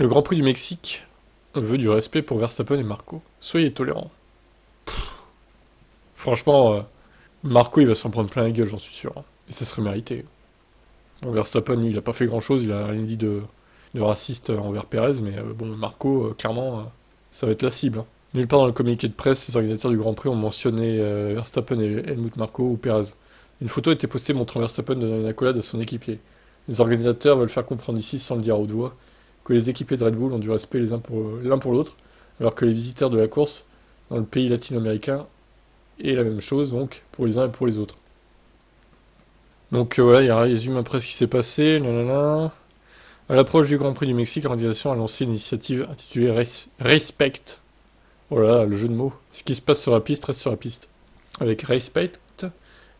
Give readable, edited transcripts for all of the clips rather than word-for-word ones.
Le Grand Prix du Mexique veut du respect pour Verstappen et Marco. Soyez tolérants. Franchement, Marco il va s'en prendre plein la gueule, j'en suis sûr. Et ça serait mérité. Bon, Verstappen, lui, il a pas fait grand chose, il a rien dit de raciste envers Perez, mais bon, Marco, clairement, ça va être la cible, hein. Nulle part dans le communiqué de presse, les organisateurs du Grand Prix ont mentionné Verstappen et Helmut Marko ou Perez. Une photo a été postée montrant Verstappen donner une accolade à son équipier. Les organisateurs veulent faire comprendre ici, sans le dire à haute voix, que les équipiers de Red Bull ont du respect l'un pour l'autre, alors que les visiteurs de la course dans le pays latino-américain est la même chose, donc pour les uns et pour les autres. Donc voilà, il résume après ce qui s'est passé. Nanana. À l'approche du Grand Prix du Mexique, l'organisation a lancé une initiative intitulée Respect. Voilà, le jeu de mots. Ce qui se passe sur la piste reste sur la piste. Avec Respect,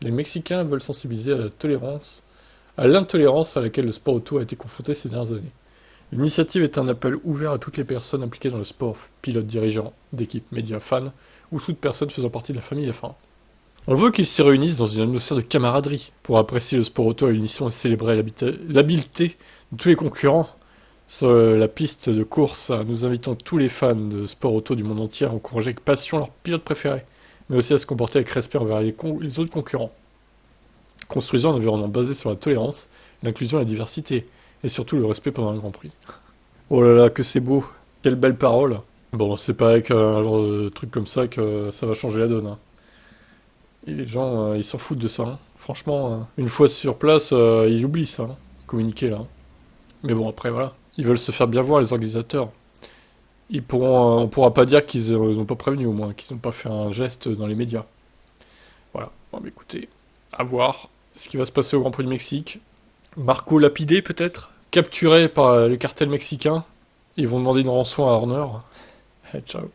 les Mexicains veulent sensibiliser à la tolérance, à l'intolérance à laquelle le sport auto a été confronté ces dernières années. L'initiative est un appel ouvert à toutes les personnes impliquées dans le sport, pilotes, dirigeants, d'équipes, médias, fans, ou toute personne faisant partie de la famille F1. On veut qu'ils se réunissent dans une atmosphère de camaraderie pour apprécier le sport auto à l'unisson et célébrer l'habileté de tous les concurrents sur la piste de course. Nous invitons tous les fans de sport auto du monde entier à encourager avec passion leurs pilotes préférés, mais aussi à se comporter avec respect envers les autres concurrents. Construisant un environnement basé sur la tolérance, l'inclusion et la diversité, et surtout le respect pendant un Grand Prix. Oh là là, que c'est beau. Quelle belle parole. Bon, c'est pas avec un genre de truc comme ça que ça va changer la donne, hein. Et les gens, ils s'en foutent de ça, hein. Franchement, une fois sur place, ils oublient ça, hein, communiquer là, hein. Mais bon, après, voilà. Ils veulent se faire bien voir, les organisateurs. On pourra pas dire qu'ils ont pas prévenu, au moins, qu'ils n'ont pas fait un geste dans les médias. Voilà. Bon, bah, écoutez, à voir ce qui va se passer au Grand Prix du Mexique. Marco lapidé, peut-être. Capturé par les cartels mexicains. Ils vont demander une rançon à Horner. Ciao.